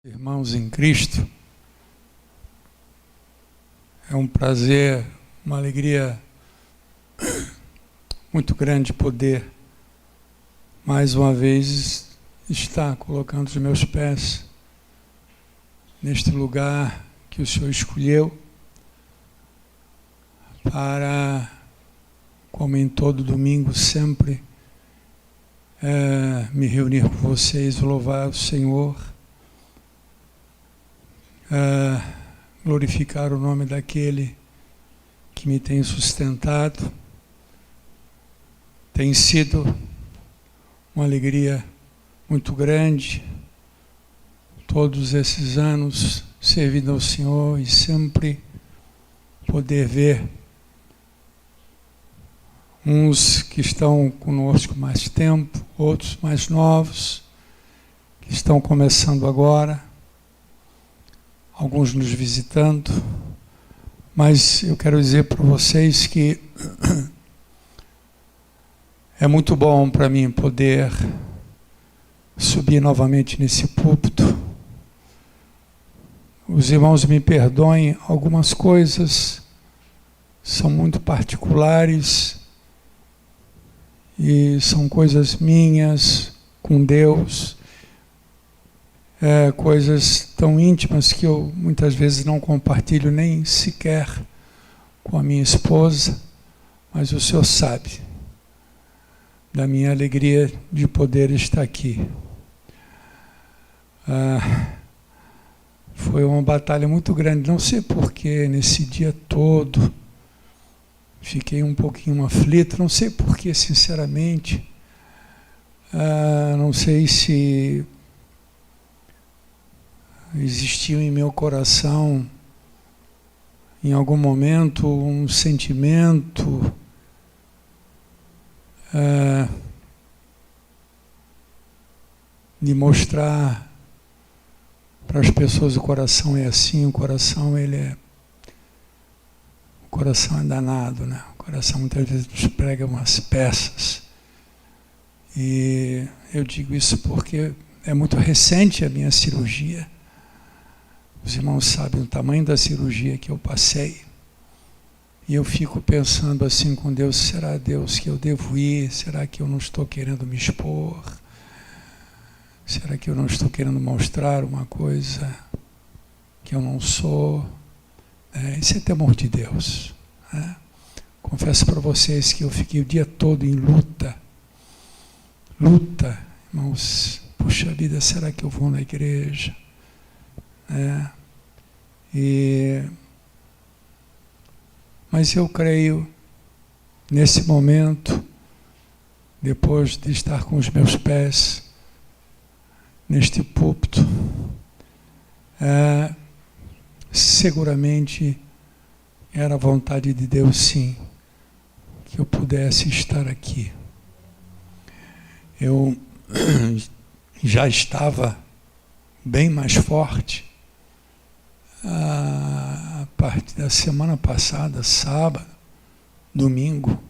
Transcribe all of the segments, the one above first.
Irmãos em Cristo, é um prazer, uma alegria muito grande poder, mais uma vez, estar colocando os meus pés neste lugar que o Senhor escolheu para, como em todo domingo, sempre me reunir com vocês, louvar o Senhor, glorificar o nome daquele que me tem sustentado. Tem sido uma alegria muito grande todos esses anos servindo ao Senhor e sempre poder ver uns que estão conosco mais tempo, outros mais novos, que estão começando agora, alguns nos visitando, mas eu quero dizer para vocês que é muito bom para mim poder subir novamente nesse púlpito. Os irmãos me perdoem, algumas coisas são muito particulares e são coisas minhas com Deus, coisas tão íntimas que eu muitas vezes não compartilho nem sequer com a minha esposa, mas o Senhor sabe da minha alegria de poder estar aqui. Foi uma batalha muito grande, não sei porquê, nesse dia todo fiquei um pouquinho aflito, não sei porquê, sinceramente, não sei se existiu em meu coração, em algum momento, um sentimento de mostrar para as pessoas o coração é assim, o coração é danado, né? O coração muitas vezes nos prega umas peças. E eu digo isso porque é muito recente a minha cirurgia. Os irmãos sabem o tamanho da cirurgia que eu passei. E eu fico pensando assim com Deus, será Deus que eu devo ir? Será que eu não estou querendo me expor? Será que eu não estou querendo mostrar uma coisa que eu não sou? Isso é temor de Deus, né? Confesso para vocês que eu fiquei o dia todo em luta, irmãos, puxa vida, será que eu vou na igreja? Mas eu creio, nesse momento, depois de estar com os meus pés neste púlpito, seguramente era a vontade de Deus, sim, que eu pudesse estar aqui. Eu já estava bem mais forte a partir da semana passada, sábado, domingo,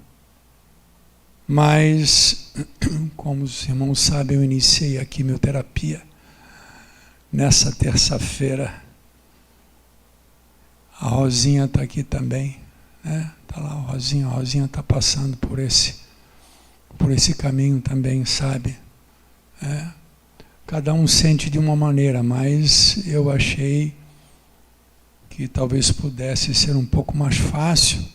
mas, como os irmãos sabem, eu iniciei a quimioterapia nessa terça-feira. A Rosinha está aqui também, né? Está lá a Rosinha está passando por esse caminho também, sabe? Cada um sente de uma maneira, mas eu achei que talvez pudesse ser um pouco mais fácil,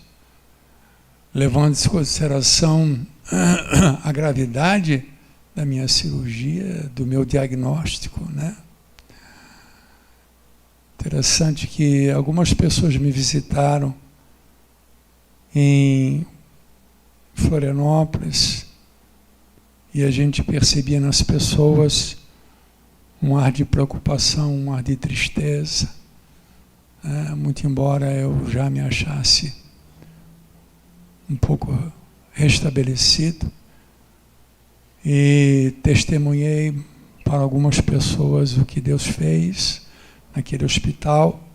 levando em consideração a gravidade da minha cirurgia, do meu diagnóstico, né? Interessante que algumas pessoas me visitaram em Florianópolis e a gente percebia nas pessoas um ar de preocupação, um ar de tristeza, muito embora eu já me achasse um pouco restabelecido, e testemunhei para algumas pessoas o que Deus fez naquele hospital,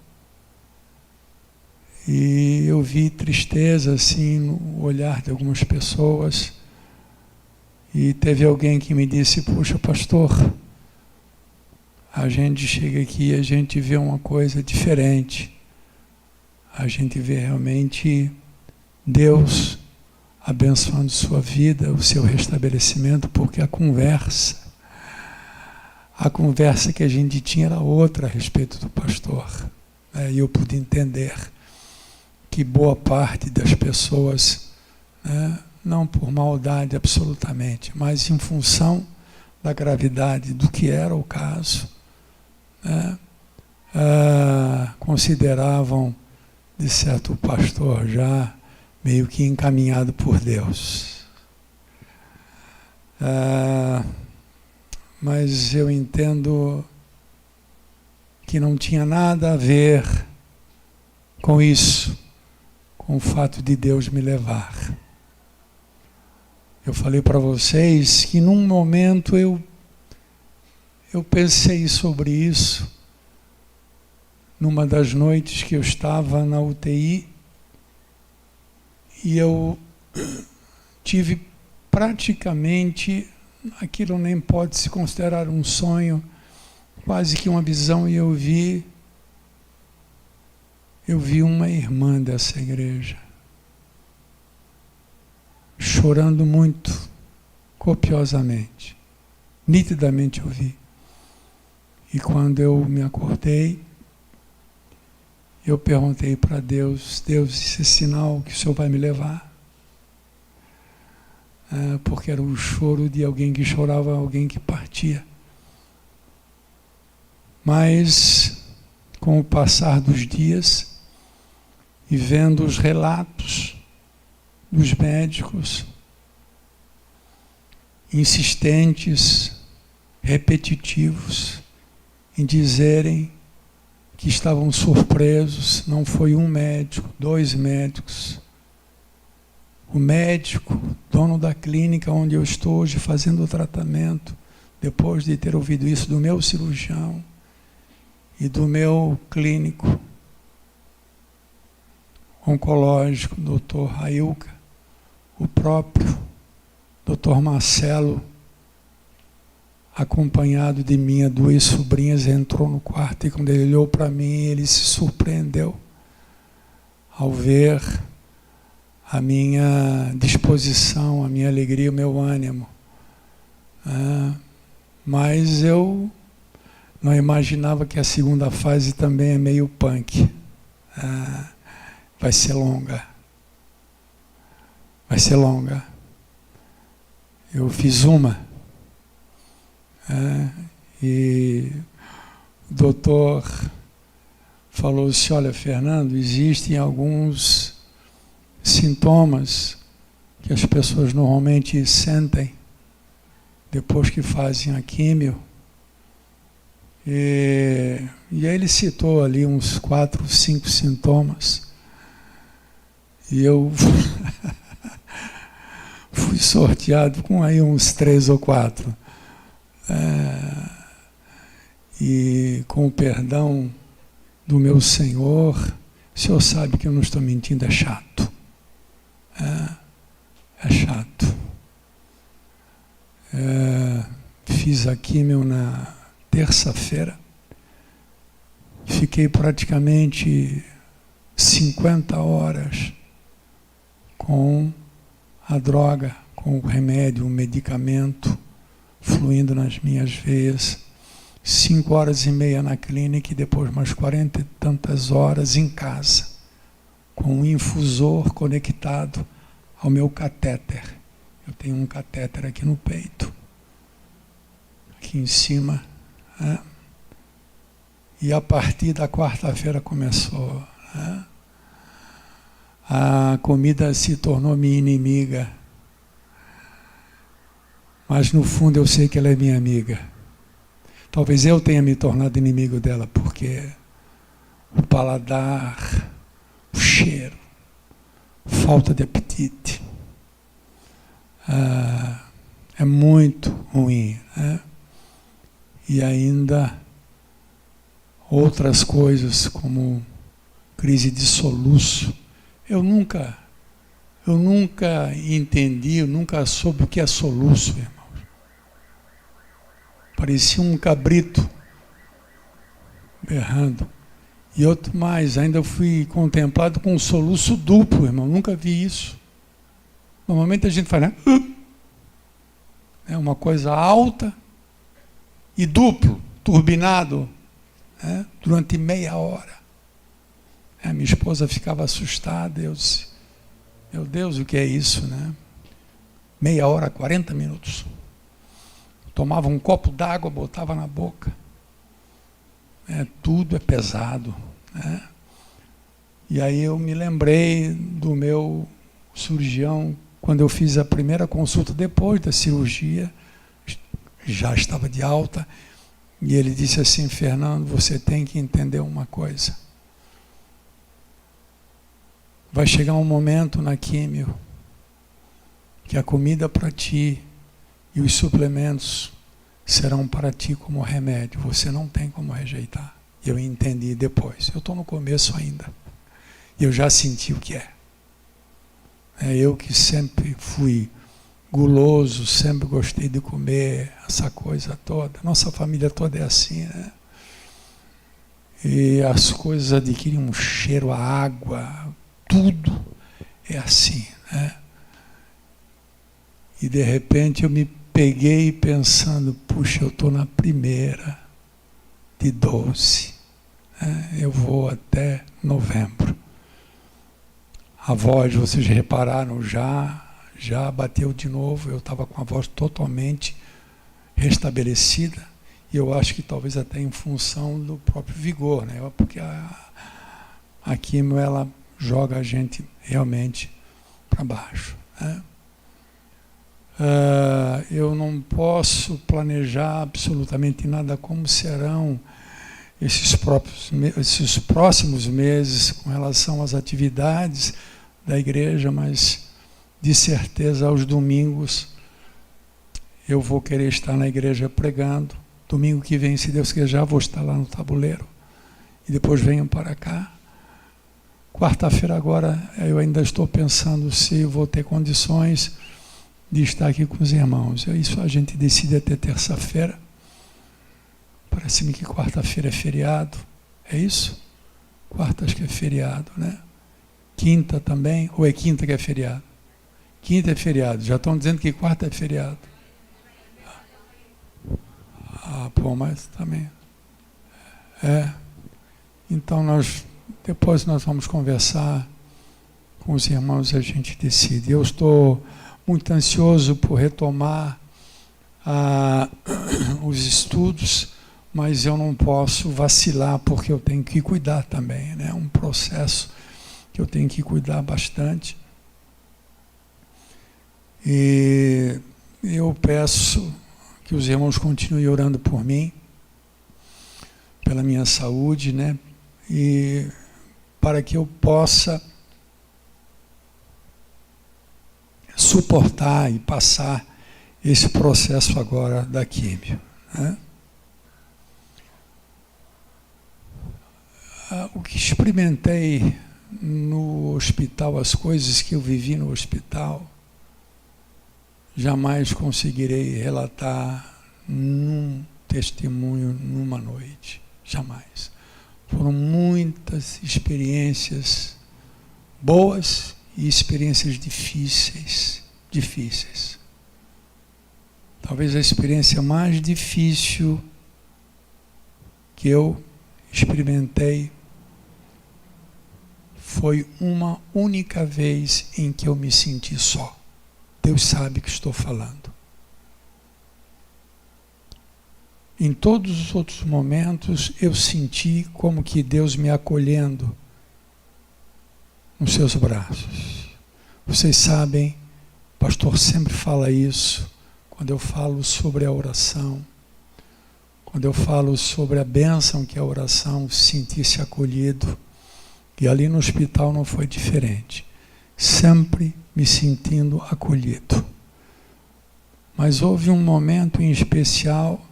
e eu vi tristeza assim no olhar de algumas pessoas, e teve alguém que me disse, puxa, pastor, a gente chega aqui e a gente vê uma coisa diferente. A gente vê realmente Deus abençoando sua vida, o seu restabelecimento, porque a conversa que a gente tinha era outra a respeito do pastor. E eu pude entender que boa parte das pessoas, não por maldade absolutamente, mas em função da gravidade do que era o caso, consideravam, de certo, o pastor já meio que encaminhado por Deus. Mas eu entendo que não tinha nada a ver com isso, com o fato de Deus me levar. Eu falei para vocês que num momento eu pensei sobre isso, numa das noites que eu estava na UTI, e eu tive praticamente, aquilo nem pode se considerar um sonho, quase que uma visão, e eu vi uma irmã dessa igreja chorando muito, copiosamente, nitidamente eu vi. E quando eu me acordei, eu perguntei para Deus: Deus, esse é sinal que o Senhor vai me levar? Porque era o choro de alguém que chorava, alguém que partia. Mas, com o passar dos dias, e vendo os relatos dos médicos, insistentes, repetitivos, em dizerem que estavam surpresos, não foi um médico, 2 médicos. O médico, dono da clínica onde eu estou hoje fazendo o tratamento, depois de ter ouvido isso do meu cirurgião e do meu clínico oncológico, Dr. Railca, o próprio Dr. Marcelo, acompanhado de minhas 2 sobrinhas, entrou no quarto e quando ele olhou para mim, ele se surpreendeu ao ver a minha disposição, a minha alegria, o meu ânimo. Mas eu não imaginava que a segunda fase também é meio punk. Vai ser longa. Vai ser longa. Eu fiz uma. E o doutor falou assim: olha, Fernando, existem alguns sintomas que as pessoas normalmente sentem depois que fazem a químio. E aí ele citou ali uns 4, 5 sintomas. E eu fui sorteado com aí uns 3 ou 4. E com o perdão do meu Senhor, o Senhor sabe que eu não estou mentindo, é chato. É chato. Fiz a químio na terça-feira. Fiquei praticamente 50 horas com a droga, com o remédio, o medicamento fluindo nas minhas veias. 5 horas e meia na clínica e depois mais 40 e tantas horas em casa, com um infusor conectado ao meu catéter. Eu tenho um catéter aqui no peito, aqui em cima. E a partir da quarta-feira começou. A comida se tornou minha inimiga. Mas no fundo eu sei que ela é minha amiga. Talvez eu tenha me tornado inimigo dela, porque o paladar, o cheiro, falta de apetite, é muito ruim. E ainda outras coisas, como crise de soluço. Eu nunca entendi, eu nunca soube o que é soluço, irmão. Parecia um cabrito berrando. E outro mais, ainda fui contemplado com um soluço duplo, irmão, nunca vi isso. Normalmente a gente fala, né? É uma coisa alta e duplo, turbinado, né? Durante meia hora. A minha esposa ficava assustada, eu disse, meu Deus, o que é isso, né? Meia hora, 40 minutos. Tomava um copo d'água, botava na boca. Tudo é pesado, né? E aí eu me lembrei do meu cirurgião, quando eu fiz a primeira consulta depois da cirurgia, já estava de alta, e ele disse assim, Fernando, você tem que entender uma coisa. Vai chegar um momento na químio que a comida para ti e os suplementos serão para ti como remédio. Você não tem como rejeitar. E eu entendi depois. Eu estou no começo ainda. E eu já senti o que é. Eu que sempre fui guloso, sempre gostei de comer, essa coisa toda. Nossa família toda é assim, né? E as coisas adquirem um cheiro, a água, tudo é assim, né? E de repente eu me peguei pensando, puxa, eu estou na primeira de 12, né? Eu vou até novembro. A voz, vocês repararam, já bateu de novo, eu estava com a voz totalmente restabelecida, e eu acho que talvez até em função do próprio vigor, né? Porque a quimio, ela joga a gente realmente para baixo, né? Eu não posso planejar absolutamente nada como serão esses próximos meses com relação às atividades da igreja, mas de certeza aos domingos eu vou querer estar na igreja pregando. Domingo que vem, se Deus quiser, já vou estar lá no tabuleiro e depois venho para cá. Quarta-feira agora eu ainda estou pensando se vou ter condições de estar aqui com os irmãos. Isso a gente decide até terça-feira. Parece-me que quarta-feira é feriado. É isso? Quarta acho que é feriado, né? Quinta também? Ou é quinta que é feriado? Quinta é feriado. Já estão dizendo que quarta é feriado. Pô, mas também... Então depois nós vamos conversar com os irmãos e a gente decide. Eu estou muito ansioso por retomar os estudos, mas eu não posso vacilar porque eu tenho que cuidar também, né? É um processo que eu tenho que cuidar bastante. E eu peço que os irmãos continuem orando por mim, pela minha saúde, né? E para que eu possa suportar e passar esse processo agora da químio, né? O que experimentei no hospital, as coisas que eu vivi no hospital, jamais conseguirei relatar num testemunho, numa noite. Jamais. Foram muitas experiências boas e experiências difíceis. Talvez a experiência mais difícil que eu experimentei foi uma única vez em que eu me senti só. Deus sabe que estou falando. Em todos os outros momentos, eu senti como que Deus me acolhendo nos seus braços. Vocês sabem, o pastor sempre fala isso, quando eu falo sobre a oração, quando eu falo sobre a bênção que é a oração, sentir-se acolhido. E ali no hospital não foi diferente. Sempre me sentindo acolhido. Mas houve um momento em especial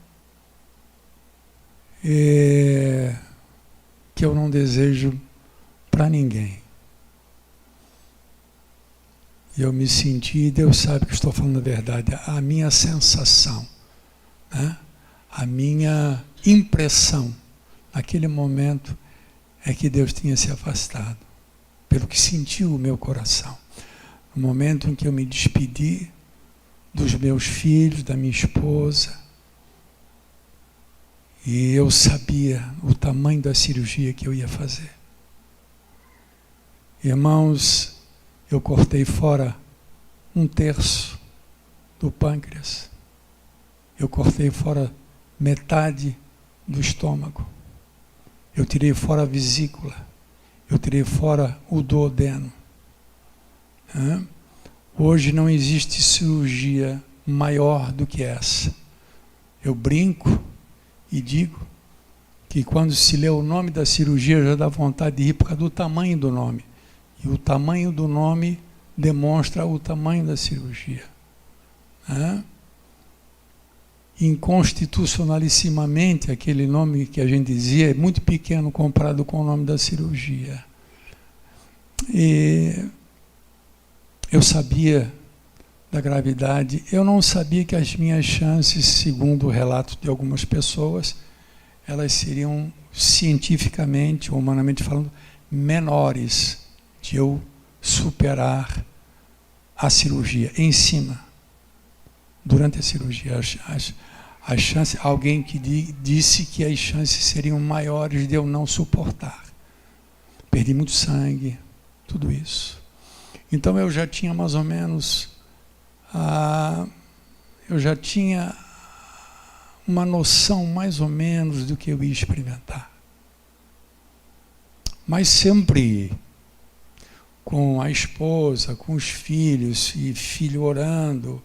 que eu não desejo para ninguém. E eu me senti, e Deus sabe que estou falando a verdade, a minha sensação, né? A minha impressão aquele momento é que Deus tinha se afastado, pelo que sentiu o meu coração. No momento em que eu me despedi dos meus filhos, da minha esposa, e eu sabia o tamanho da cirurgia que eu ia fazer. Irmãos, eu cortei fora 1/3 do pâncreas. Eu cortei fora metade do estômago. Eu tirei fora a vesícula. Eu tirei fora o duodeno. Hoje não existe cirurgia maior do que essa. Eu brinco e digo que quando se lê o nome da cirurgia já dá vontade de rir por causa do tamanho do nome. E o tamanho do nome demonstra o tamanho da cirurgia. Inconstitucionalissimamente, aquele nome que a gente dizia é muito pequeno comparado com o nome da cirurgia. E eu sabia da gravidade, eu não sabia que as minhas chances, segundo o relato de algumas pessoas, elas seriam cientificamente, humanamente falando, menores de eu superar a cirurgia em cima. Durante a cirurgia, as chances, alguém que disse que as chances seriam maiores de eu não suportar. Perdi muito sangue, tudo isso. Então eu já tinha mais ou menos, eu já tinha uma noção mais ou menos do que eu ia experimentar. Mas sempre com a esposa, com os filhos, e filho orando,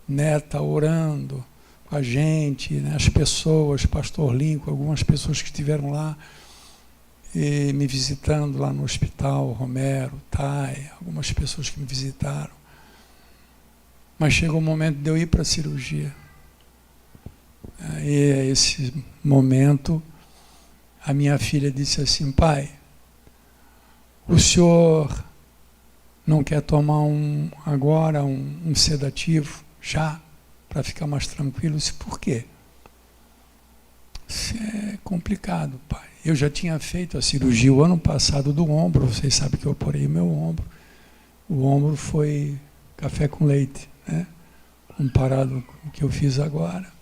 neta orando com a gente, né? As pessoas, pastor Lincoln, algumas pessoas que estiveram lá e me visitando lá no hospital, Romero, Thay, algumas pessoas que me visitaram. Mas chegou o momento de eu ir para a cirurgia. E esse momento, a minha filha disse assim: pai, o senhor não quer tomar agora um sedativo já, para ficar mais tranquilo? Eu disse: por quê? Isso é complicado, pai. Eu já tinha feito a cirurgia o ano passado do ombro, vocês sabem que eu operei o meu ombro. O ombro foi café com leite, né? Comparado com o que eu fiz agora.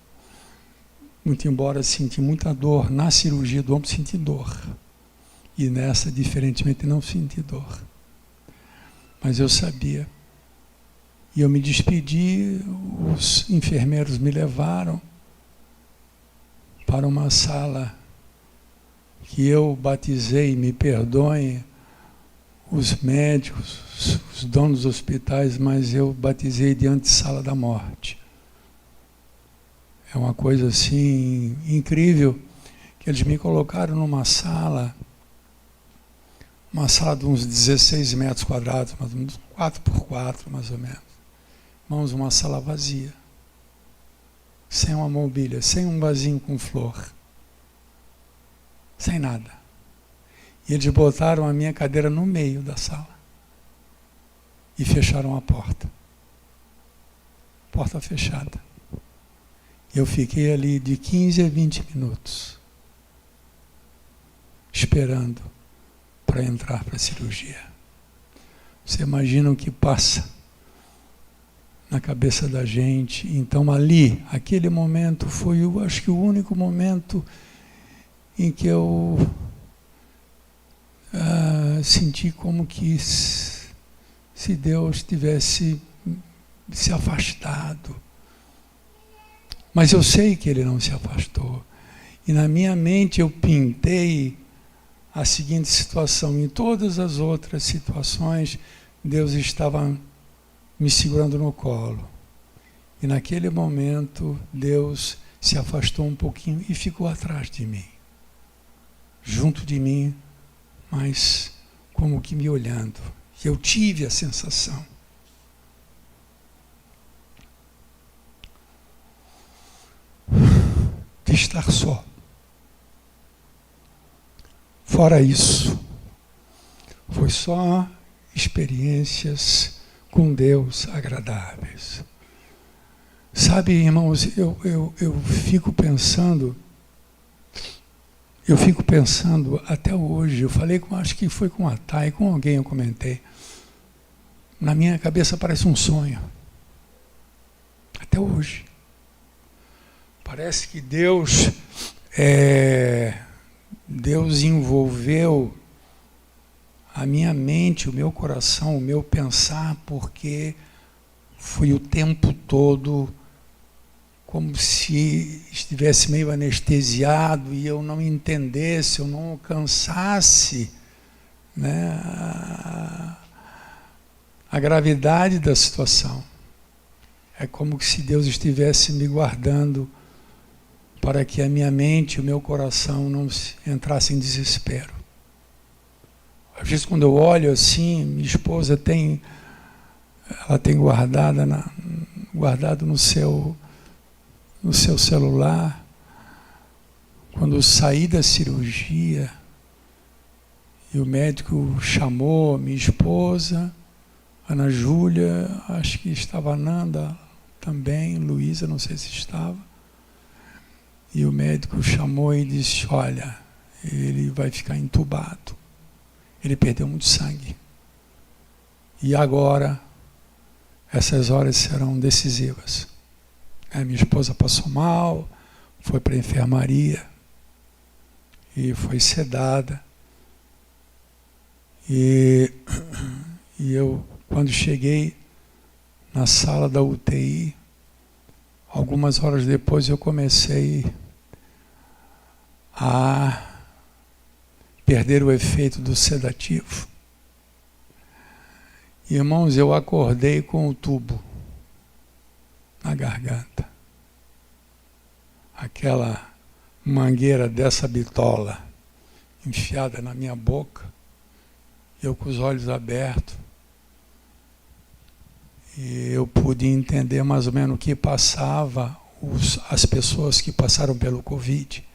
Muito embora senti muita dor, na cirurgia do ombro senti dor. E nessa, diferentemente, não senti dor. Mas eu sabia. E eu me despedi, os enfermeiros me levaram para uma sala que eu batizei, me perdoem os médicos, os donos dos hospitais, mas eu batizei de antessala da morte. É uma coisa assim incrível, que eles me colocaram numa sala de uns 16 metros quadrados, mais ou menos 4x4, mais ou menos. Irmãos, uma sala vazia, sem uma mobília, sem um vasinho com flor, sem nada. E eles botaram a minha cadeira no meio da sala e fecharam a porta. Porta fechada. Eu fiquei ali de 15 a 20 minutos, esperando para entrar para a cirurgia. Você imagina o que passa na cabeça da gente? Então ali, aquele momento foi, eu acho que o único momento em que eu senti como que se Deus tivesse se afastado. Mas eu sei que Ele não se afastou. E na minha mente eu pintei a seguinte situação: em todas as outras situações, Deus estava me segurando no colo. E naquele momento, Deus se afastou um pouquinho e ficou atrás de mim. Junto de mim, mas como que me olhando. E eu tive a sensação. De estar só. Fora isso, foi só experiências com Deus agradáveis. Sabe, irmãos, eu fico pensando, Eu fico pensando até hoje, eu falei com, acho que foi com a Thay, com alguém eu comentei. Na minha cabeça parece um sonho. Até hoje. Parece que Deus envolveu a minha mente, o meu coração, o meu pensar, porque fui o tempo todo como se estivesse meio anestesiado e eu não entendesse, eu não alcançasse, né, a gravidade da situação. É como se Deus estivesse me guardando para que a minha mente e o meu coração não entrassem em desespero. Às vezes, quando eu olho assim, minha esposa ela tem guardado no seu celular. Quando eu saí da cirurgia e o médico chamou minha esposa, Ana Júlia, acho que estava a Nanda também, Luísa, não sei se estava, e o médico chamou e disse: olha, ele vai ficar entubado, ele perdeu muito sangue, e agora essas horas serão decisivas. Minha esposa passou mal, foi para a enfermaria e foi sedada. E eu, quando cheguei na sala da UTI, algumas horas depois eu comecei a perder o efeito do sedativo. Irmãos, eu acordei com o tubo na garganta. Aquela mangueira dessa bitola enfiada na minha boca, eu com os olhos abertos, e eu pude entender mais ou menos o que passava as pessoas que passaram pelo Covid.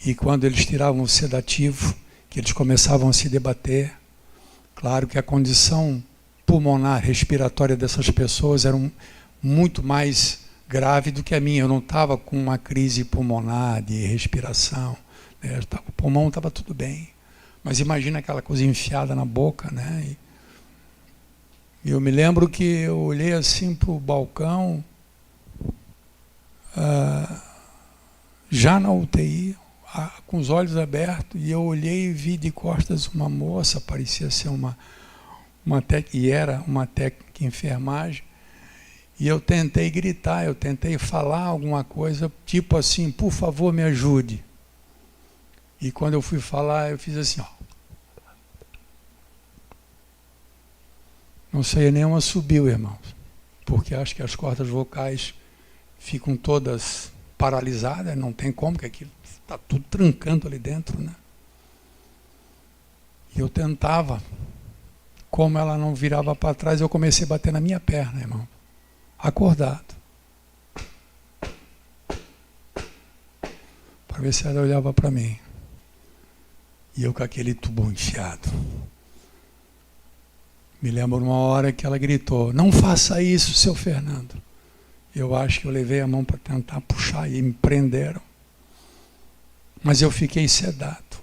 E quando eles tiravam o sedativo, que eles começavam a se debater, claro que a condição pulmonar, respiratória dessas pessoas era muito mais grave do que a minha. Eu não estava com uma crise pulmonar de respiração, né? O pulmão estava tudo bem. Mas imagina aquela coisa enfiada na boca, né? E eu me lembro que eu olhei assim para o balcão, já na UTI, com os olhos abertos, e eu olhei e vi de costas uma moça, parecia ser e era uma técnica de enfermagem, e eu tentei gritar, eu tentei falar alguma coisa, tipo assim: por favor, me ajude. E quando eu fui falar, eu fiz assim, ó. Não sei, nenhuma subiu, irmãos, porque acho que as cordas vocais ficam todas paralisadas, não tem como, que aquilo está tudo trancando ali dentro, né? E eu tentava, como ela não virava para trás, eu comecei a bater na minha perna, irmão, acordado, para ver se ela olhava para mim. E eu com aquele tubo enfiado. Me lembro uma hora que ela gritou: não faça isso, seu Fernando. Eu acho que eu levei a mão para tentar puxar e me prenderam. Mas eu fiquei sedado.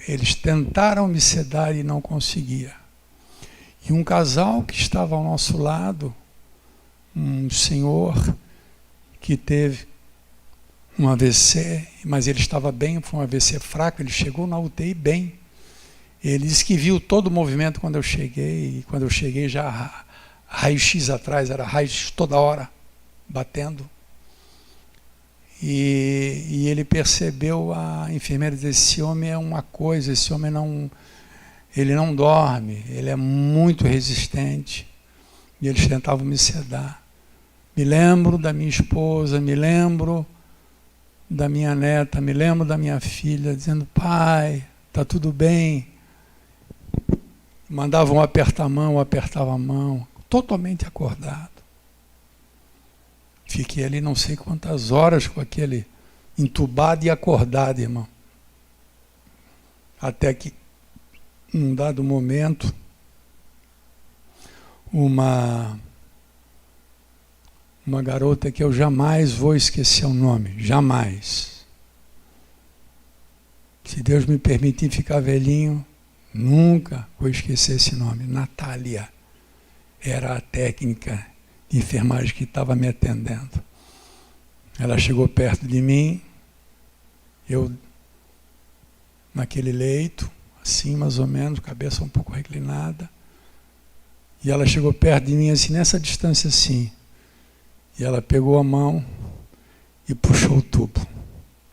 Eles tentaram me sedar e não conseguia. E um casal que estava ao nosso lado, um senhor que teve um AVC, mas ele estava bem, foi um AVC fraco, ele chegou na UTI bem. Ele disse que viu todo o movimento quando eu cheguei, e quando eu cheguei já raio-x atrás, era raio-x toda hora, batendo. E ele percebeu, a enfermeira disse: esse homem é uma coisa, esse homem ele não dorme, ele é muito resistente. E eles tentavam me sedar. Me lembro da minha esposa, me lembro da minha neta, me lembro da minha filha, dizendo: pai, está tudo bem. Mandavam apertar a mão, eu apertava a mão, totalmente acordado. Fiquei ali não sei quantas horas com aquele entubado e acordado, irmão. Até que, num dado momento, uma uma garota que eu jamais vou esquecer o nome, jamais. Se Deus me permitir ficar velhinho, nunca vou esquecer esse nome. Natália era a técnica de enfermagem que estava me atendendo. Ela chegou perto de mim, eu naquele leito, assim mais ou menos, cabeça um pouco reclinada, e ela chegou perto de mim, assim, nessa distância assim, e ela pegou a mão e puxou o tubo.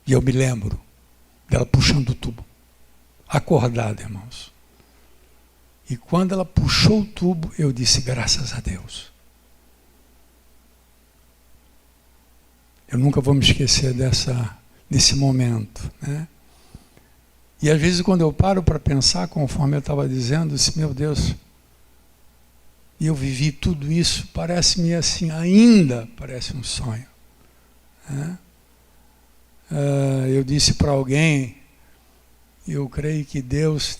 E eu me lembro dela puxando o tubo, acordada, irmãos. E quando ela puxou o tubo, eu disse, graças a Deus. Eu nunca vou me esquecer desse momento, né? E às vezes quando eu paro para pensar, conforme eu estava dizendo, disse, meu Deus, e eu vivi tudo isso, parece-me assim, ainda parece um sonho, né? Eu disse para alguém, eu creio que Deus,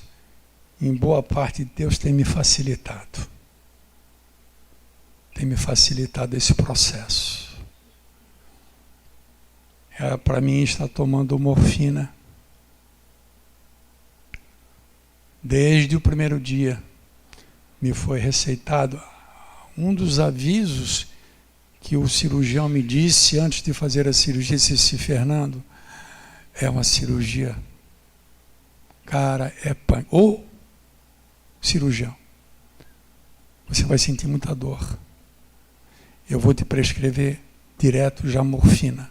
em boa parte, Deus tem me facilitado. Tem me facilitado esse processo. Para mim, está tomando morfina desde o primeiro dia. Me foi receitado. Um dos avisos que o cirurgião me disse antes de fazer a cirurgia, disse, Fernando, é uma cirurgia, cara, é pânico. Ô, cirurgião, você vai sentir muita dor. Eu vou te prescrever direto já morfina.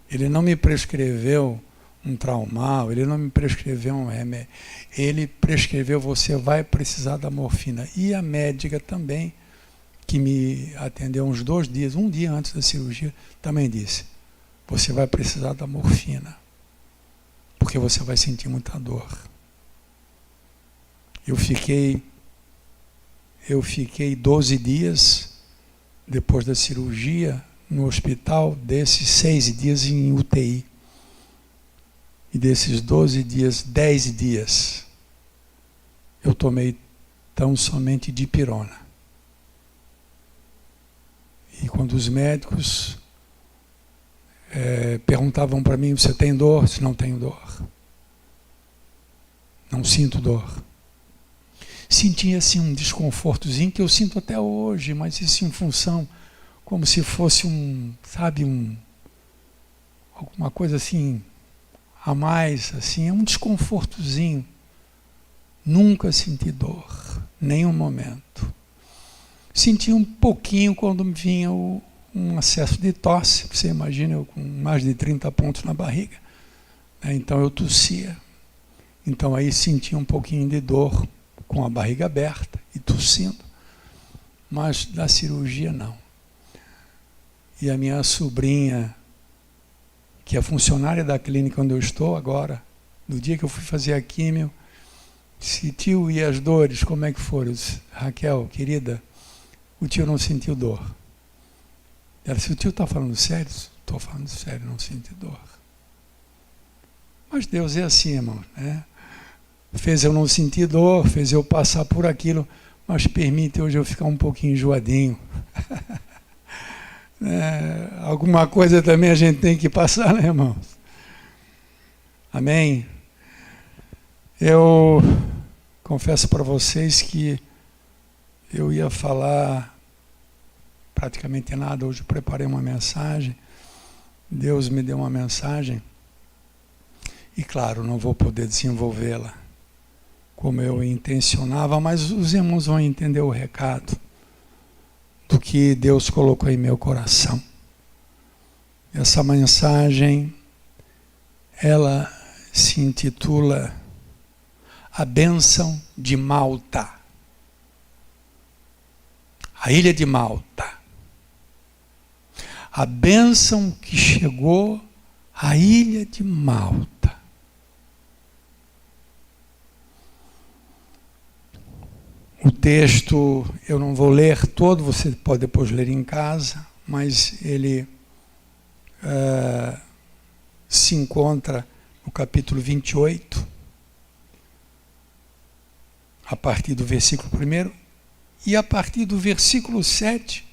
Ele não me prescreveu um Traumal, ele não me prescreveu um remédio. Ele prescreveu, você vai precisar da morfina. E a médica também, que me atendeu uns 2 dias, um dia antes da cirurgia, também disse, você vai precisar da morfina, porque você vai sentir muita dor. Eu fiquei 12 dias depois da cirurgia no hospital, desses 6 dias em UTI. E desses 12 dias, 10 dias, eu tomei tão somente dipirona. E quando os médicos perguntavam para mim, você tem dor? Eu disse, não tenho dor. Não sinto dor. Sentia assim um desconfortozinho que eu sinto até hoje, mas isso em função, como se fosse alguma coisa assim, a mais, assim, é um desconfortozinho. Nunca senti dor, nenhum momento. Senti um pouquinho quando me vinha um acesso de tosse, você imagina, eu com mais de 30 pontos na barriga, né? Então eu tossia. Então aí senti um pouquinho de dor com a barriga aberta e tossindo, mas da cirurgia não. E a minha sobrinha, que é funcionária da clínica onde eu estou agora, no dia que eu fui fazer a químio, disse, tio, e as dores, como é que foram? Eu disse, Raquel, querida, o tio não sentiu dor. Ela disse, o tio está falando sério? Estou falando sério, não senti dor. Mas Deus é assim, irmão, né? Fez eu não sentir dor, fez eu passar por aquilo, mas permite hoje eu ficar um pouquinho enjoadinho. Alguma coisa também a gente tem que passar, né, irmãos? Amém? Eu confesso para vocês que eu ia falar praticamente nada. Hoje eu preparei uma mensagem, Deus me deu uma mensagem, e claro, não vou poder desenvolvê-la como eu intencionava, mas os irmãos vão entender o recado do que Deus colocou em meu coração. Essa mensagem, ela se intitula A Bênção de Malta. A ilha de Malta. A bênção que chegou à ilha de Malta. O texto eu não vou ler todo, você pode depois ler em casa, mas ele se encontra no capítulo 28, a partir do versículo 1, e a partir do versículo 7,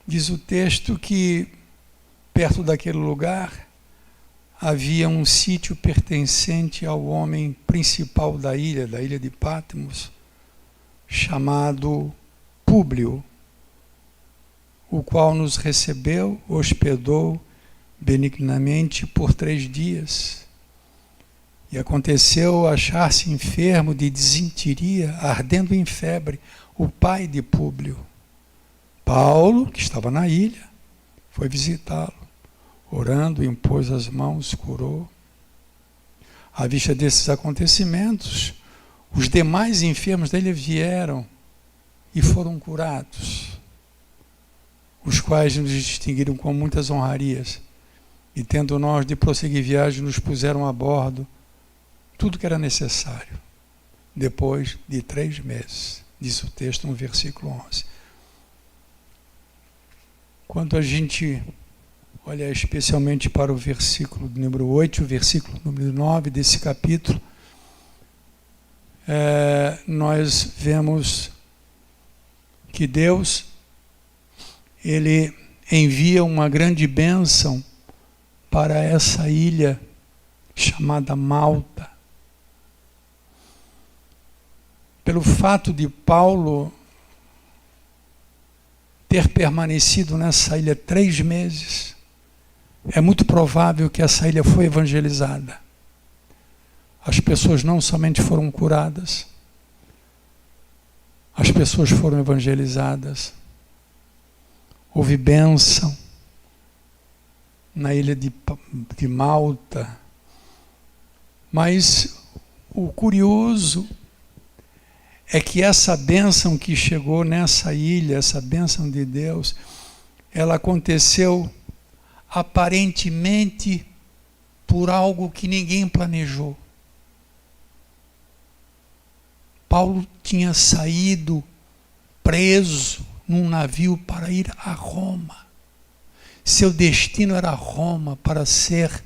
Diz o texto que perto daquele lugar havia um sítio pertencente ao homem principal da ilha de Patmos, chamado Públio, o qual nos recebeu, hospedou benignamente por 3 dias. E aconteceu achar-se enfermo de disenteria, ardendo em febre, o pai de Públio. Paulo, que estava na ilha, foi visitá-lo. Orando, impôs as mãos, curou. À vista desses acontecimentos, os demais enfermos dele vieram e foram curados, os quais nos distinguiram com muitas honrarias. E tendo nós de prosseguir viagem, nos puseram a bordo tudo que era necessário, depois de 3 meses, diz o texto no versículo 11. Quando a gente olha especialmente para o versículo número 8, o versículo número 9 desse capítulo, nós vemos que Deus, Ele envia uma grande bênção para essa ilha chamada Malta. Pelo fato de Paulo ter permanecido nessa ilha 3 meses, é muito provável que essa ilha foi evangelizada. As pessoas não somente foram curadas, as pessoas foram evangelizadas. Houve bênção na ilha de Malta. Mas o curioso é que essa bênção que chegou nessa ilha, essa bênção de Deus, ela aconteceu aparentemente por algo que ninguém planejou. Paulo tinha saído preso num navio para ir a Roma. Seu destino era Roma para ser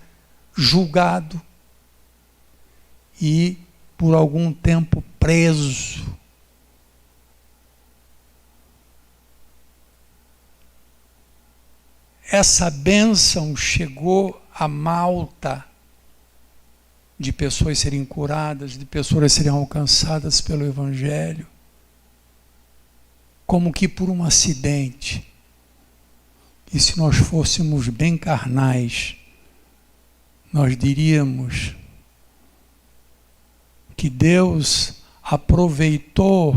julgado e por algum tempo preso. Essa bênção chegou a Malta, de pessoas serem curadas, de pessoas serem alcançadas pelo Evangelho, como que por um acidente. E se nós fôssemos bem carnais, nós diríamos que Deus aproveitou,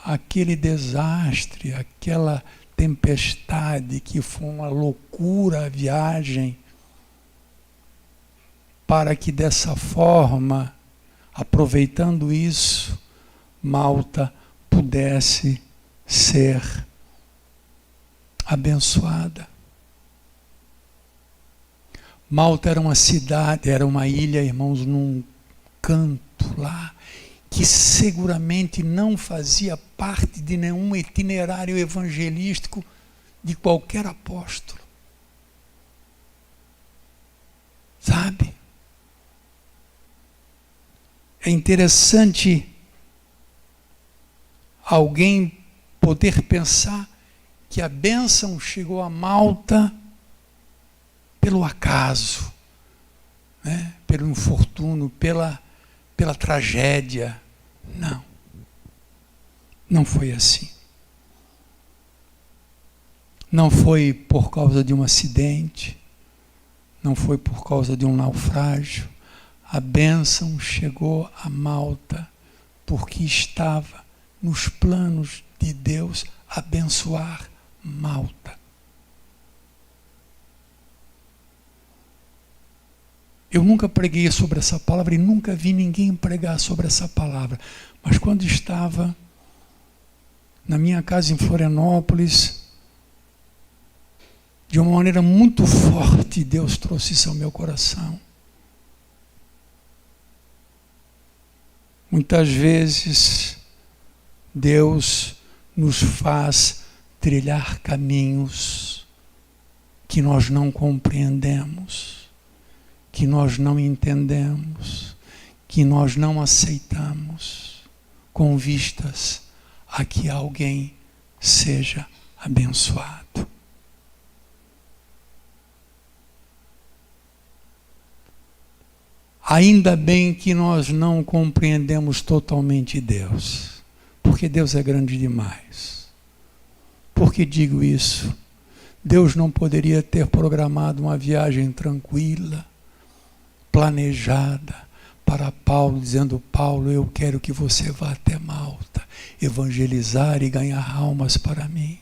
aquele desastre, aquela tempestade que foi uma loucura a viagem, para que dessa forma, aproveitando isso, Malta pudesse ser abençoada. Malta era uma cidade, era uma ilha, irmãos, num canto lá, que seguramente não fazia parte de nenhum itinerário evangelístico de qualquer apóstolo. Sabe? É interessante alguém poder pensar que a bênção chegou a Malta pelo acaso, pelo infortúnio, pela tragédia. Não. Não foi assim. Não foi por causa de um acidente, não foi por causa de um naufrágio. A bênção chegou a Malta porque estava nos planos de Deus abençoar Malta. Eu nunca preguei sobre essa palavra e nunca vi ninguém pregar sobre essa palavra. Mas quando estava na minha casa em Florianópolis, de uma maneira muito forte, Deus trouxe isso ao meu coração. Muitas vezes, Deus nos faz trilhar caminhos que nós não compreendemos, que nós não entendemos, que nós não aceitamos, com vistas a que alguém seja abençoado. Ainda bem que nós não compreendemos totalmente Deus, porque Deus é grande demais. Por que digo isso? Deus não poderia ter programado uma viagem tranquila, planejada, para Paulo, dizendo: Paulo, eu quero que você vá até Malta, evangelizar e ganhar almas para mim.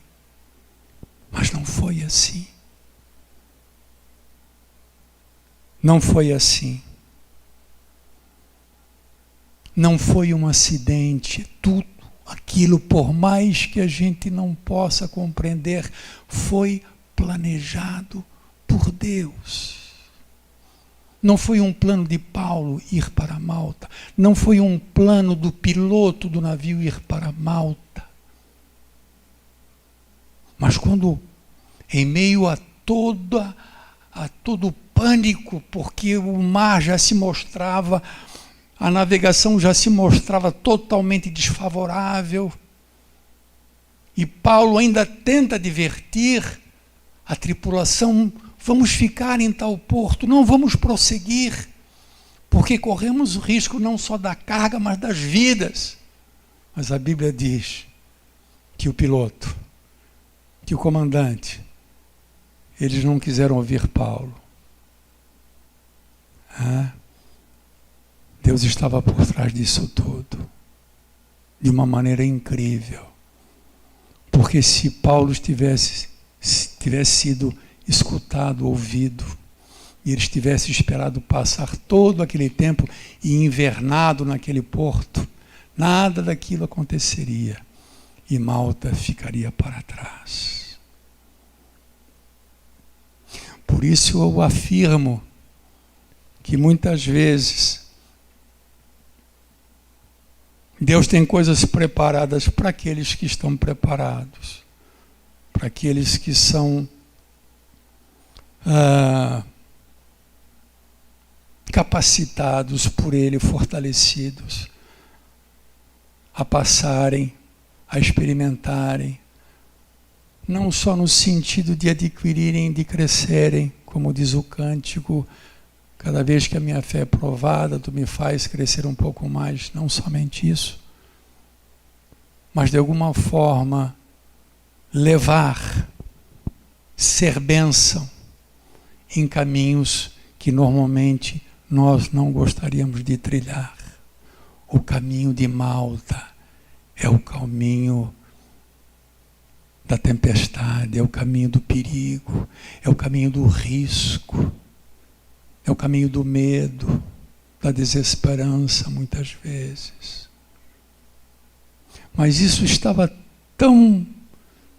Mas não foi assim. Não foi assim. Não foi um acidente. Tudo aquilo, por mais que a gente não possa compreender, foi planejado por Deus. Não foi um plano de Paulo ir para Malta. Não foi um plano do piloto do navio ir para Malta. Mas quando, em meio a todo o pânico, porque o mar já se mostrava, a navegação já se mostrava totalmente desfavorável, e Paulo ainda tenta advertir a tripulação: vamos ficar em tal porto, não vamos prosseguir, porque corremos o risco não só da carga, mas das vidas. Mas a Bíblia diz que o piloto, que o comandante, eles não quiseram ouvir Paulo. Deus estava por trás disso tudo, de uma maneira incrível. Porque se Paulo tivesse sido escutado, ouvido, e eles tivessem esperado passar todo aquele tempo e invernado naquele porto, nada daquilo aconteceria e Malta ficaria para trás. Por isso eu afirmo que muitas vezes Deus tem coisas preparadas para aqueles que estão preparados, para aqueles que são capacitados por Ele, fortalecidos, a passarem, a experimentarem, não só no sentido de adquirirem, de crescerem, como diz o cântico: cada vez que a minha fé é provada, tu me faz crescer um pouco mais. Não somente isso, mas de alguma forma levar, ser bênção em caminhos que normalmente nós não gostaríamos de trilhar. O caminho de Malta é o caminho da tempestade, é o caminho do perigo, é o caminho do risco, é o caminho do medo, da desesperança, muitas vezes. Mas isso estava tão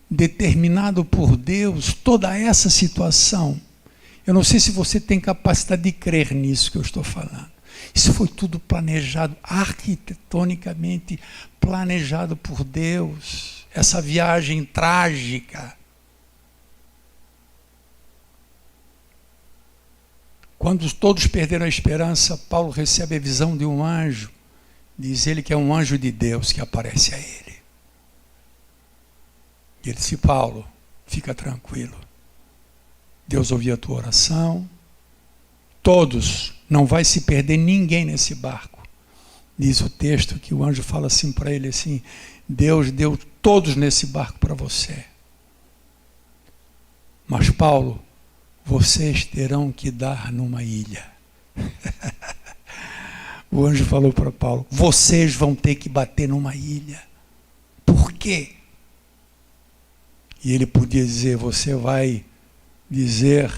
determinado por Deus, toda essa situação. Eu não sei se você tem capacidade de crer nisso que eu estou falando. Isso foi tudo planejado, arquitetonicamente planejado por Deus. Essa viagem trágica. Quando todos perderam a esperança, Paulo recebe a visão de um anjo. Diz ele que é um anjo de Deus que aparece a ele. E ele disse: Paulo, fica tranquilo. Deus ouviu a tua oração. Todos, não vai se perder ninguém nesse barco. Diz o texto que o anjo fala assim para ele assim: Deus deu todos nesse barco para você. Mas Paulo, vocês terão que dar numa ilha. O anjo falou para Paulo: vocês vão ter que bater numa ilha. Por quê? E ele podia dizer: você vai dizer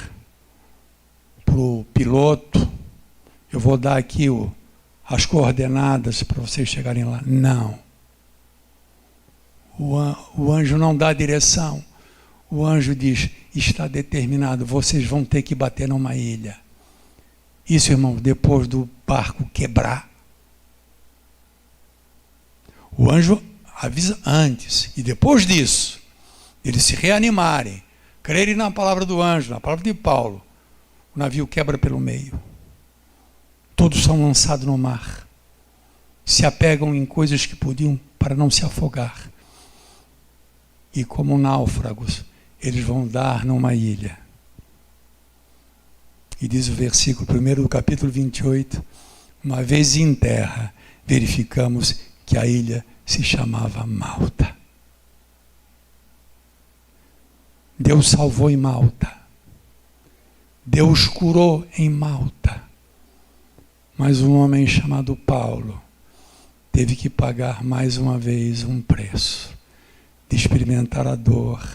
para o piloto, eu vou dar aqui as coordenadas para vocês chegarem lá. Não. O anjo não dá direção. O anjo diz: está determinado, vocês vão ter que bater numa ilha. Isso, irmão, depois do barco quebrar. O anjo avisa antes, e depois disso, eles se reanimarem, crerem na palavra do anjo, na palavra de Paulo, o navio quebra pelo meio. Todos são lançados no mar. Se apegam em coisas que podiam para não se afogar. e como náufragos, eles vão dar numa ilha. E diz o versículo 1 do capítulo 28, uma vez em terra, verificamos que a ilha se chamava Malta. Deus salvou em Malta. Deus curou em Malta. Mas um homem chamado Paulo teve que pagar mais uma vez um preço de experimentar a dor,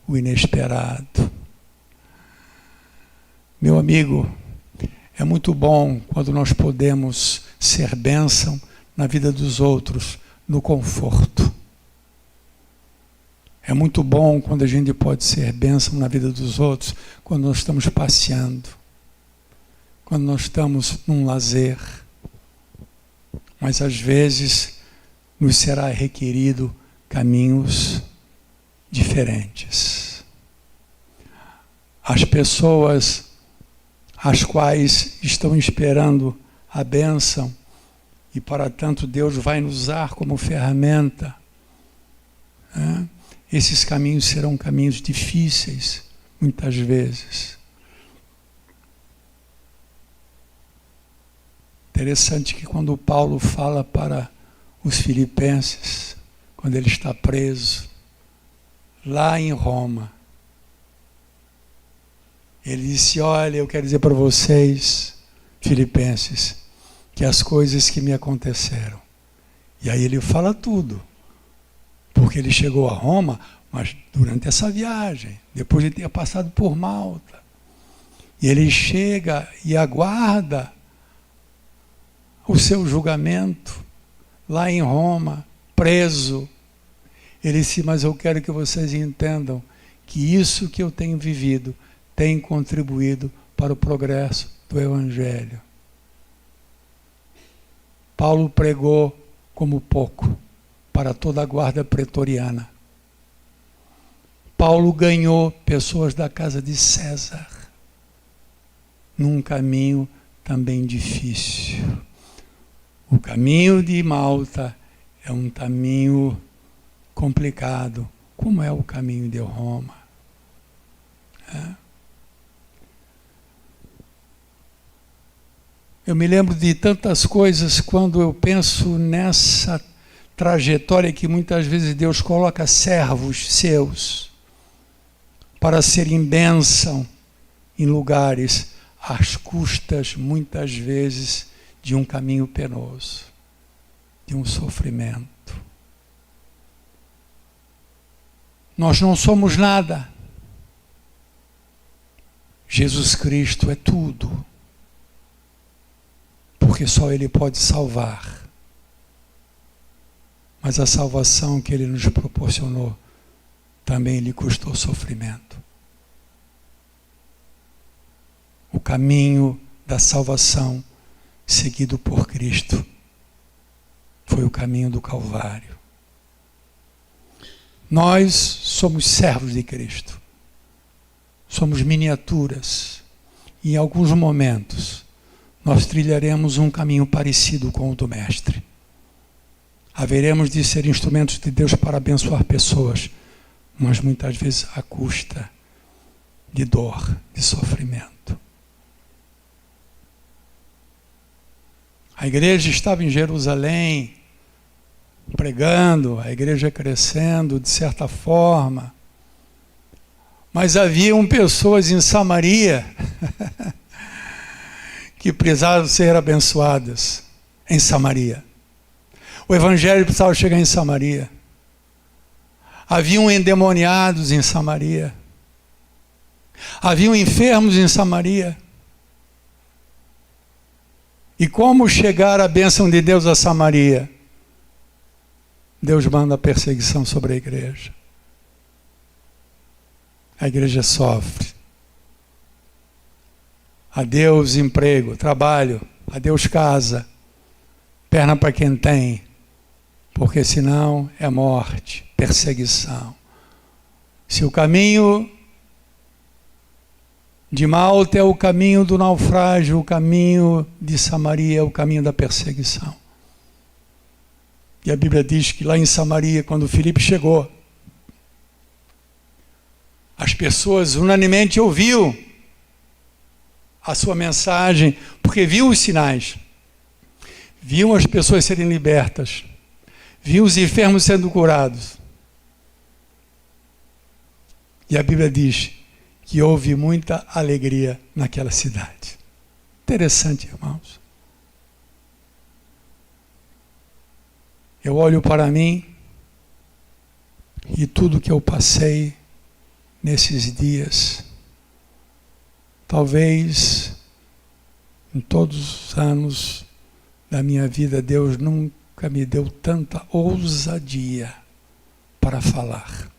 o inesperado. Meu amigo, é muito bom quando nós podemos ser bênção na vida dos outros, no conforto. É muito bom quando a gente pode ser bênção na vida dos outros, quando nós estamos passeando, quando nós estamos num lazer. Mas às vezes nos será requerido caminhos diferentes. As pessoas as quais estão esperando a bênção, e para tanto Deus vai nos usar como ferramenta, né? Esses caminhos serão caminhos difíceis, muitas vezes. Interessante que quando Paulo fala para os filipenses, quando ele está preso, lá em Roma, ele disse: olha, eu quero dizer para vocês, filipenses, que as coisas que me aconteceram. E aí ele fala tudo. Porque ele chegou a Roma, mas durante essa viagem, depois de ter passado por Malta. E ele chega e aguarda o seu julgamento lá em Roma, preso. Ele disse: mas eu quero que vocês entendam que isso que eu tenho vivido tem contribuído para o progresso do Evangelho. Paulo pregou como pouco para toda a guarda pretoriana. Paulo ganhou pessoas da casa de César num caminho também difícil. O caminho de Malta é um caminho complicado, como é o caminho de Roma. Eu me lembro de tantas coisas quando eu penso nessa trajetória que muitas vezes Deus coloca servos seus para serem bênção em lugares às custas, muitas vezes, de um caminho penoso, de um sofrimento. Nós não somos nada. Jesus Cristo é tudo. Porque só Ele pode salvar. Mas a salvação que Ele nos proporcionou também lhe custou sofrimento. O caminho da salvação seguido por Cristo foi o caminho do Calvário. Nós somos servos de Cristo. Somos miniaturas. E em alguns momentos nós trilharemos um caminho parecido com o do Mestre. Haveremos de ser instrumentos de Deus para abençoar pessoas, mas muitas vezes à custa de dor, de sofrimento. A igreja estava em Jerusalém, pregando, a igreja crescendo de certa forma, mas haviam pessoas em Samaria que precisavam ser abençoadas em Samaria. O evangelho precisava chegar em Samaria. Haviam endemoniados em Samaria. Haviam enfermos em Samaria. E como chegar a bênção de Deus a Samaria? Deus manda a perseguição sobre a igreja. A igreja sofre. Adeus emprego, trabalho, adeus casa, perna para quem tem, porque senão é morte, perseguição. Se o caminho de Malta é o caminho do naufrágio, o caminho de Samaria é o caminho da perseguição. E a Bíblia diz que lá em Samaria, quando Filipe chegou, pessoas unanimemente ouviam a sua mensagem, porque viam os sinais, viam as pessoas serem libertas, viam os enfermos sendo curados. E a Bíblia diz que houve muita alegria naquela cidade. Interessante, irmãos. Eu olho para mim e tudo que eu passei nesses dias, talvez em todos os anos da minha vida, Deus nunca me deu tanta ousadia para falar.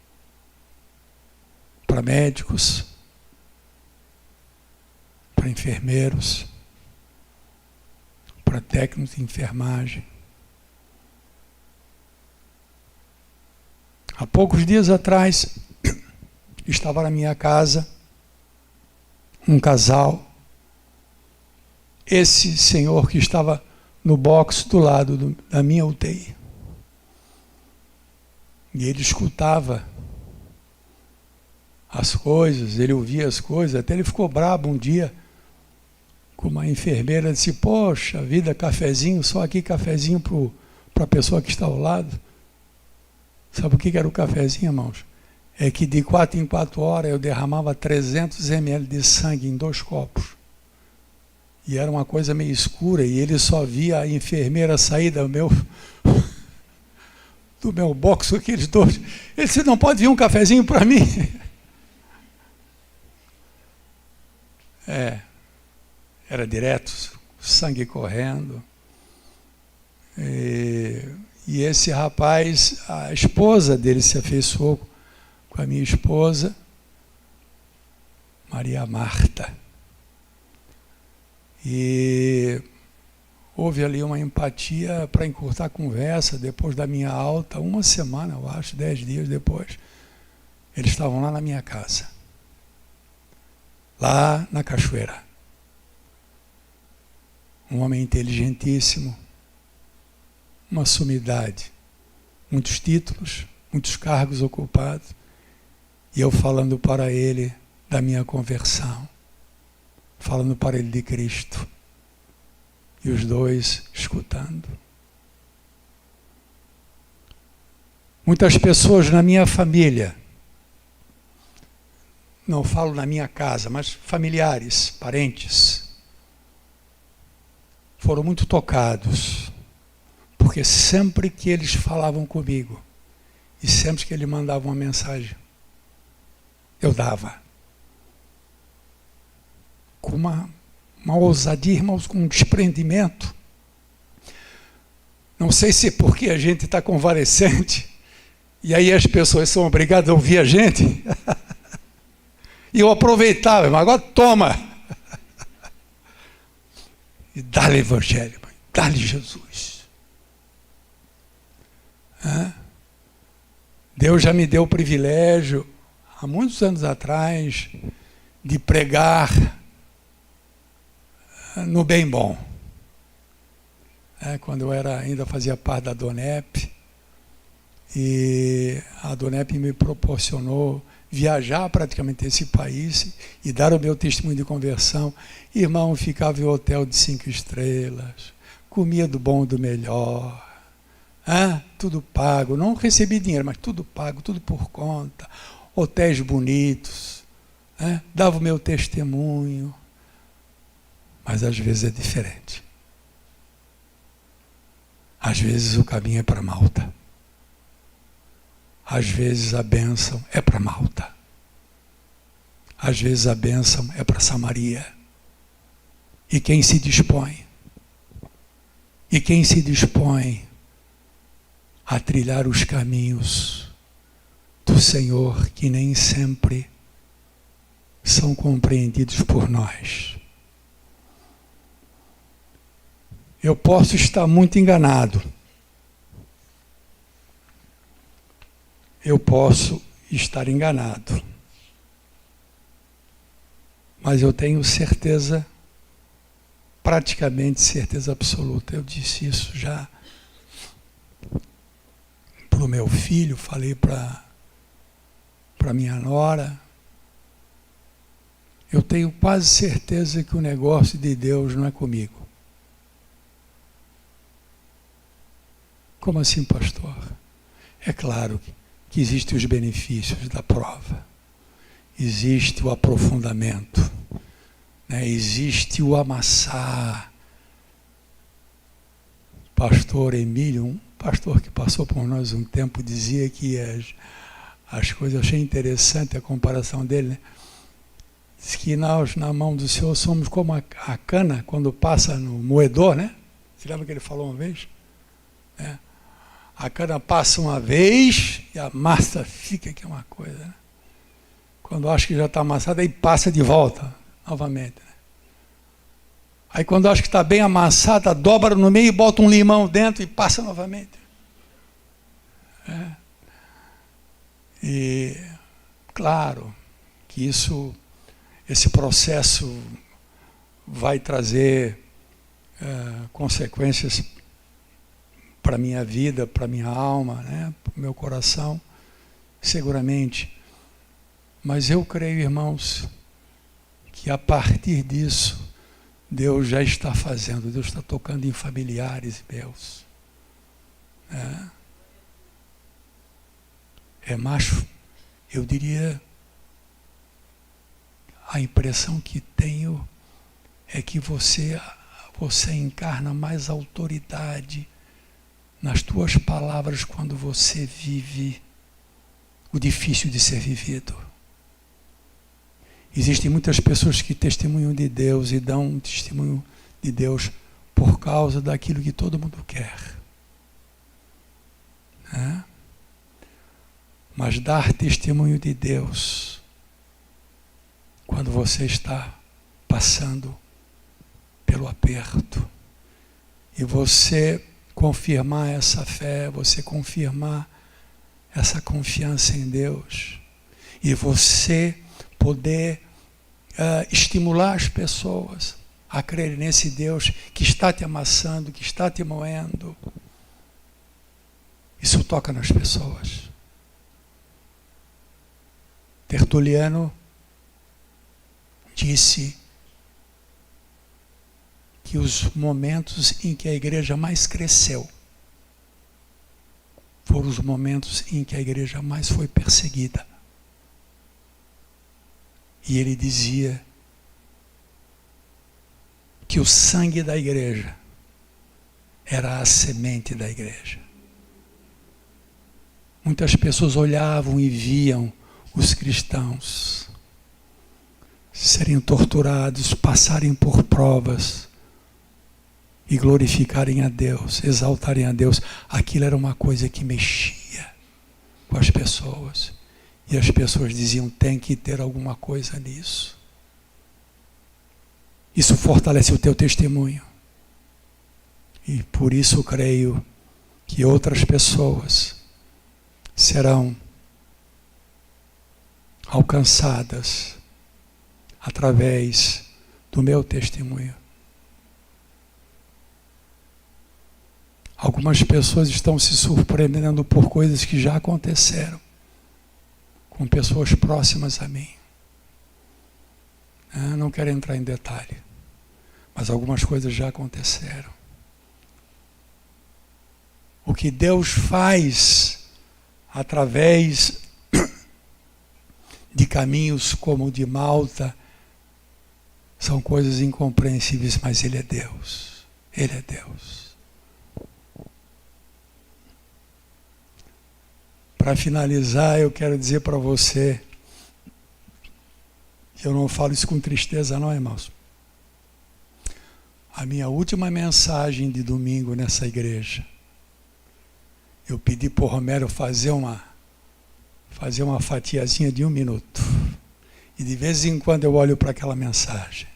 Para médicos, para enfermeiros, para técnicos de enfermagem. Há poucos dias atrás, estava na minha casa um casal, esse senhor que estava no box do lado da minha UTI. E ele escutava as coisas, ele ouvia as coisas, até ele ficou brabo um dia com uma enfermeira, disse, poxa vida, cafezinho, só aqui cafezinho para a pessoa que está ao lado. Sabe o que era o cafezinho, irmãos? É que de 4 em 4 horas eu derramava 300 ml de sangue em 2 copos. E era uma coisa meio escura, e ele só via a enfermeira sair do meu box com aqueles dois. Ele disse, não pode vir um cafezinho para mim? Era direto, sangue correndo. E esse rapaz, a esposa dele se afeiçoou com a minha esposa, Maria Marta. E houve ali uma empatia para encurtar a conversa. Depois da minha alta, 1 semana, eu acho, 10 dias depois, eles estavam lá na minha casa, lá na Cachoeira. Um homem inteligentíssimo, uma sumidade, muitos títulos, muitos cargos ocupados, e eu falando para ele da minha conversão, falando para ele de Cristo, e os dois escutando. Muitas pessoas na minha família, não falo na minha casa, mas familiares, parentes, foram muito tocados, porque sempre que eles falavam comigo, e sempre que ele mandava uma mensagem, eu dava. Com uma ousadia, irmãos, com um desprendimento. Não sei se é porque a gente está convalescente, e aí as pessoas são obrigadas a ouvir a gente. E eu aproveitava, mas agora toma. E dá-lhe Evangelho, dá-lhe Jesus. Deus já me deu o privilégio, há muitos anos atrás, de pregar no bem bom. Quando eu ainda fazia parte da DONEP, e a DONEP me proporcionou viajar praticamente esse país e dar o meu testemunho de conversão. Irmão, ficava em hotel de 5 estrelas, comia do bom e do melhor, tudo pago, não recebi dinheiro, mas tudo pago, tudo por conta, hotéis bonitos, dava o meu testemunho, mas às vezes é diferente. Às vezes o caminho é para Malta. Às vezes a bênção é para Malta. Às vezes a bênção é para Samaria. E quem se dispõe? E quem se dispõe a trilhar os caminhos do Senhor, que nem sempre são compreendidos por nós? Eu posso estar muito enganado. Eu posso estar enganado. Mas eu tenho certeza, praticamente certeza absoluta. Eu disse isso já para o meu filho, falei para minha nora, eu tenho quase certeza que o negócio de Deus não é comigo. Como assim, pastor? É claro que existem os benefícios da prova. Existe o aprofundamento, né? Existe o amassar. Pastor Emílio, um pastor que passou por nós um tempo, dizia que as coisas, eu achei interessante a comparação dele, né? Diz que nós, na mão do Senhor, somos como a cana quando passa no moedor, né? Você lembra que ele falou uma vez? É. A cana passa uma vez e a massa fica, que é uma coisa, né? Quando acha que já está amassada, aí passa de volta, novamente. Né? Aí quando acha que está bem amassada, dobra no meio e bota um limão dentro e passa novamente. É. E, claro, que esse processo vai trazer consequências para a minha vida, para a minha alma, né? Para o meu coração, seguramente. Mas eu creio, irmãos, que a partir disso, Deus já está fazendo, Deus está tocando em familiares meus. É macho, eu diria, a impressão que tenho é que você encarna mais autoridade nas tuas palavras quando você vive o difícil de ser vivido. Existem muitas pessoas que testemunham de Deus e dão um testemunho de Deus por causa daquilo que todo mundo quer. Né? Mas dar testemunho de Deus quando você está passando pelo aperto e você confirmar essa fé, você confirmar essa confiança em Deus e você poder estimular as pessoas a crerem nesse Deus que está te amassando, que está te moendo. Isso toca nas pessoas. Tertuliano disse que os momentos em que a igreja mais cresceu foram os momentos em que a igreja mais foi perseguida. E ele dizia que o sangue da igreja era a semente da igreja. Muitas pessoas olhavam e viam os cristãos serem torturados, passarem por provas e glorificarem a Deus, exaltarem a Deus. Aquilo era uma coisa que mexia com as pessoas. E as pessoas diziam, tem que ter alguma coisa nisso. Isso fortalece o teu testemunho. E por isso eu creio que outras pessoas serão alcançadas através do meu testemunho. Algumas pessoas estão se surpreendendo por coisas que já aconteceram com pessoas próximas a mim. Não quero entrar em detalhe, mas algumas coisas já aconteceram. O que Deus faz através de caminhos como o de Malta são coisas incompreensíveis, mas Ele é Deus. Ele é Deus. Para finalizar, eu quero dizer para você, eu não falo isso com tristeza não, irmãos. A minha última mensagem de domingo nessa igreja, eu pedi para o Romero fazer uma fatiazinha de 1 minuto. E de vez em quando eu olho para aquela mensagem.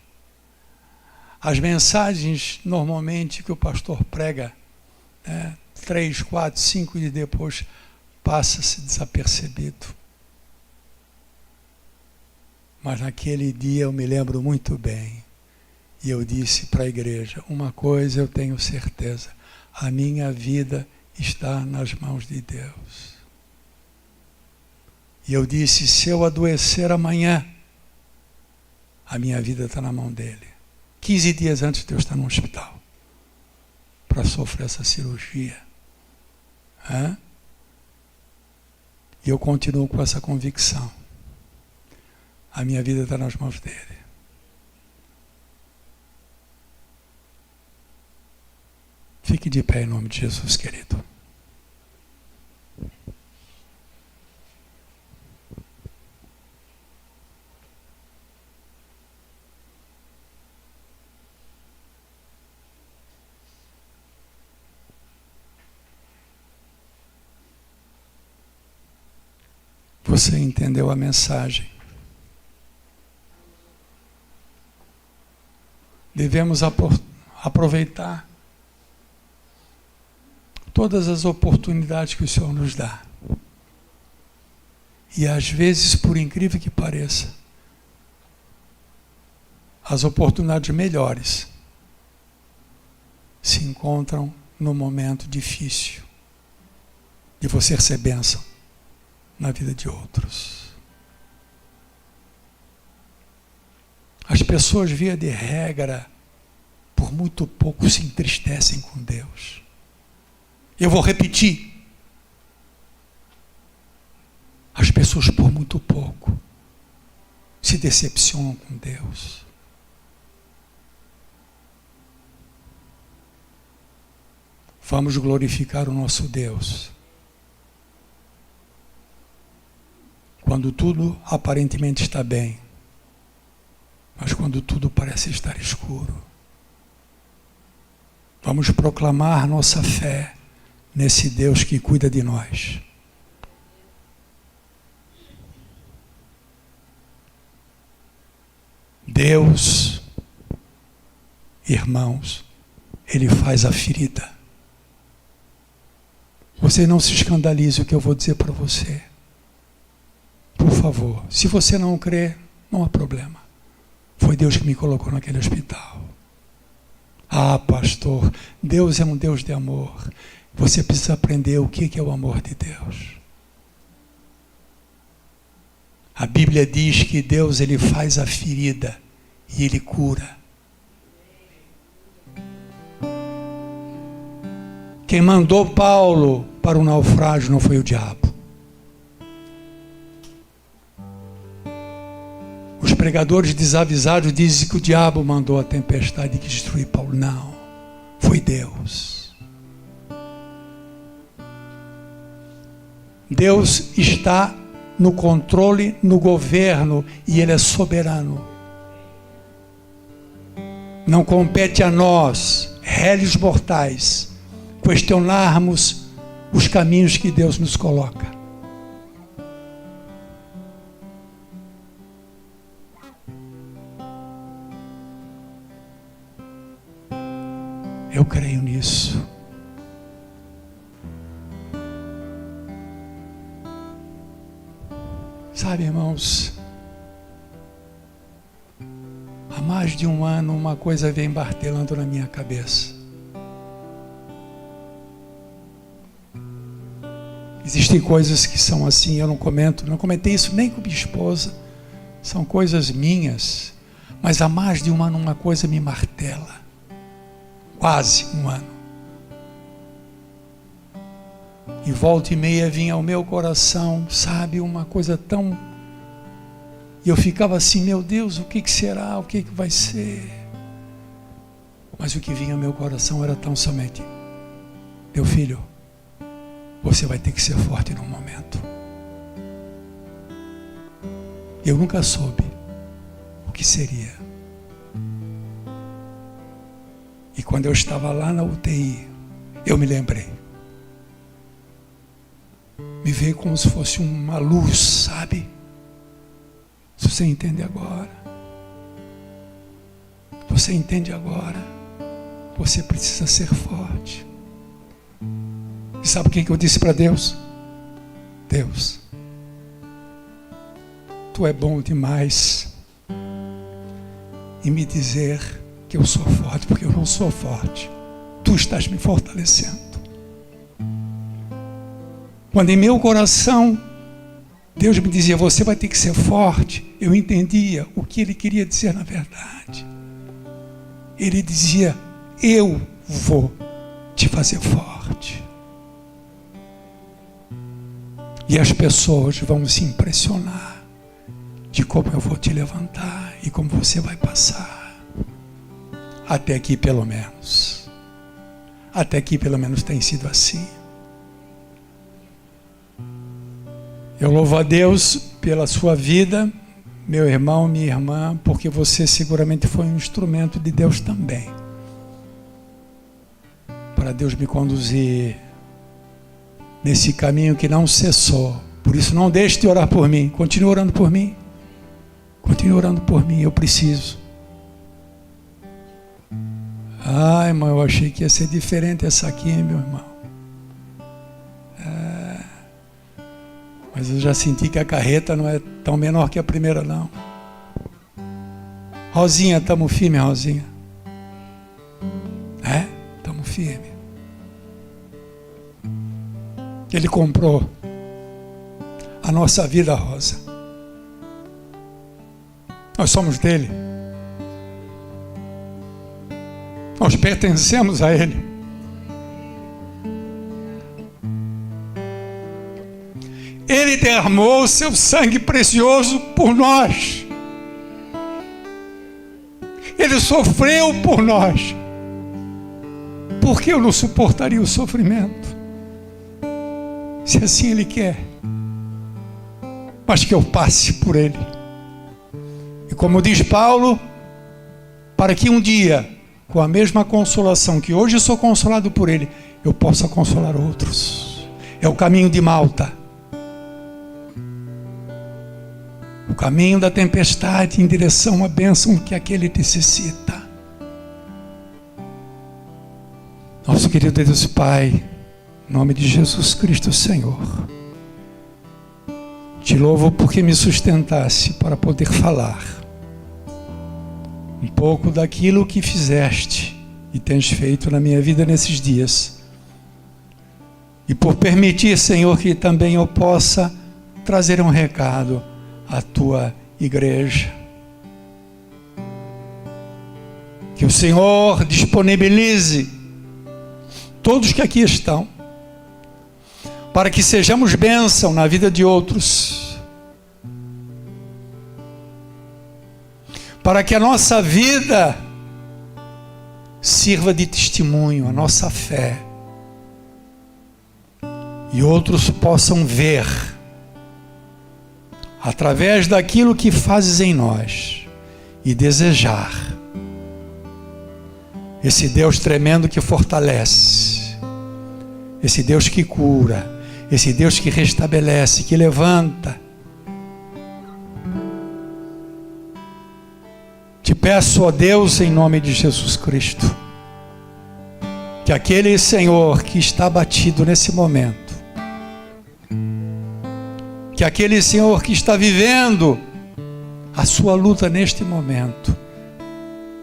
As mensagens, normalmente, que o pastor prega, 3, 4, 5 dias depois, passa-se desapercebido. Mas naquele dia eu me lembro muito bem. E eu disse para a igreja, uma coisa eu tenho certeza, a minha vida está nas mãos de Deus. E eu disse, se eu adoecer amanhã, A minha vida está na mão dele. 15 dias antes de eu estar no hospital para sofrer essa cirurgia. E eu continuo com essa convicção. A minha vida está nas mãos dele. Fique de pé em nome de Jesus, querido. Você entendeu a mensagem? Devemos aproveitar todas as oportunidades que o Senhor nos dá. E às vezes, por incrível que pareça, as oportunidades melhores se encontram no momento difícil de você ser bênção na vida de outros. As pessoas, via de regra, por muito pouco se entristecem com Deus. Eu vou repetir. As pessoas, por muito pouco, se decepcionam com Deus. Vamos glorificar o nosso Deus. Quando tudo aparentemente está bem, mas quando tudo parece estar escuro. Vamos proclamar nossa fé nesse Deus que cuida de nós. Deus, irmãos, Ele faz a ferida. Você não se escandalize o que eu vou dizer para você. Por favor, se você não crê, não há problema. Foi Deus que me colocou naquele hospital. Ah, pastor, Deus é um Deus de amor. Você precisa aprender o que é o amor de Deus. A Bíblia diz que Deus, Ele faz a ferida e Ele cura. Quem mandou Paulo para o naufrágio não foi o diabo. Os pregadores desavisados dizem que o diabo mandou a tempestade que destruiu Paulo. Não, foi Deus. Deus está no controle, no governo, e Ele é soberano. Não compete a nós, réis mortais, questionarmos os caminhos que Deus nos coloca. Eu creio nisso. Sabe, irmãos, há mais de um ano uma coisa vem martelando na minha cabeça. Existem coisas que são assim, eu não comentei isso nem com minha esposa, são coisas minhas, mas há mais de um ano uma coisa me martela. Quase um ano. E volta e meia vinha ao meu coração, sabe, uma coisa tão... E eu ficava assim, meu Deus, o que será? O que vai ser? Mas o que vinha ao meu coração era tão somente: meu filho, você vai ter que ser forte num momento. Eu nunca soube o que seria. E quando eu estava lá na UTI, eu me lembrei. Me veio como se fosse uma luz, sabe? Se você entende agora. Você entende agora. Você precisa ser forte. E sabe o que eu disse para Deus? Deus, Tu é bom demais em me dizer que eu sou forte, porque eu não sou forte. Tu estás me fortalecendo. Quando em meu coração Deus me dizia, você vai ter que ser forte. Eu entendia o que Ele queria dizer na verdade. Ele dizia, eu vou te fazer forte. E as pessoas vão se impressionar de como eu vou te levantar e como você vai passar. Até aqui pelo menos. Até aqui pelo menos tem sido assim. Eu louvo a Deus pela sua vida, meu irmão, minha irmã, porque você seguramente foi um instrumento de Deus também. Para Deus me conduzir nesse caminho que não cessou. Por isso não deixe de orar por mim. Continue orando por mim. Continue orando por mim, eu preciso. Ai, irmão, eu achei que ia ser diferente essa aqui, meu irmão. Mas eu já senti que a carreta não é tão menor que a primeira, não. Rosinha, estamos firmes, Rosinha. Estamos firmes. Ele comprou a nossa vida, Rosa. Nós somos dele. Nós pertencemos a Ele. Ele derramou o seu sangue precioso por nós. Ele sofreu por nós. Por que eu não suportaria o sofrimento? Se assim Ele quer. Mas que eu passe por Ele. E como diz Paulo, para que um dia, com a mesma consolação que hoje sou consolado por Ele, eu possa consolar outros. É o caminho de Malta. O caminho da tempestade em direção à bênção que aquele necessita. Nosso querido Deus Pai, em nome de Jesus Cristo, Senhor, te louvo porque me sustentasse para poder falar um pouco daquilo que fizeste e tens feito na minha vida nesses dias. E por permitir, Senhor, que também eu possa trazer um recado à tua igreja. Que o Senhor disponibilize todos que aqui estão, para que sejamos bênção na vida de outros, para que a nossa vida sirva de testemunho, a nossa fé, e outros possam ver, através daquilo que fazes em nós, e desejar esse Deus tremendo que fortalece, esse Deus que cura, esse Deus que restabelece, que levanta. Te peço, ó Deus, em nome de Jesus Cristo, que aquele Senhor que está abatido nesse momento, que aquele Senhor que está vivendo a sua luta neste momento,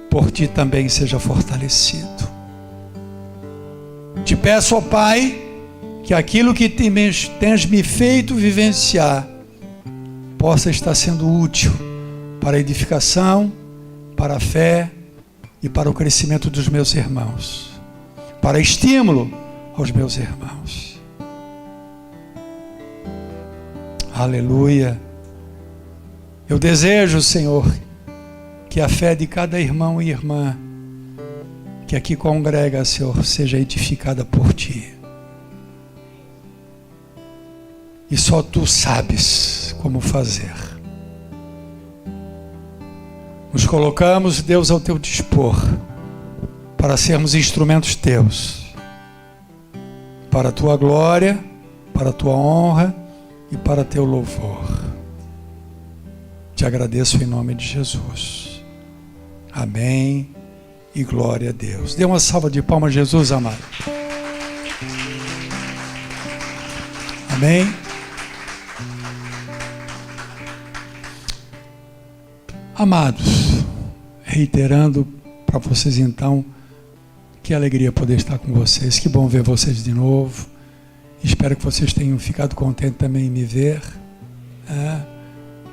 por ti também seja fortalecido. Te peço, ó Pai, que aquilo que tens me feito vivenciar possa estar sendo útil para a edificação, para a fé e para o crescimento dos meus irmãos, para estímulo aos meus irmãos. Aleluia. Eu desejo, Senhor, que a fé de cada irmão e irmã que aqui congrega, Senhor, seja edificada por Ti. E só Tu sabes como fazer. Nos colocamos, Deus, ao Teu dispor, para sermos instrumentos Teus, para a Tua glória, para a Tua honra e para Teu louvor. Te agradeço em nome de Jesus. Amém e glória a Deus. Dê uma salva de palmas a Jesus, amado. Amém. Amados, reiterando para vocês então, que alegria poder estar com vocês, que bom ver vocês de novo. Espero que vocês tenham ficado contentes também em me ver,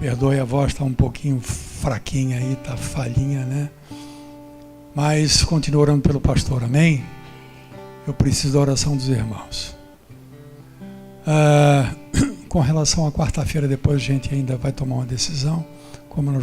perdoe, a voz está um pouquinho fraquinha aí, está falhinha, né? Mas continua orando pelo pastor, amém? Eu preciso da oração dos irmãos. Com relação à quarta-feira, depois a gente ainda vai tomar uma decisão, como nós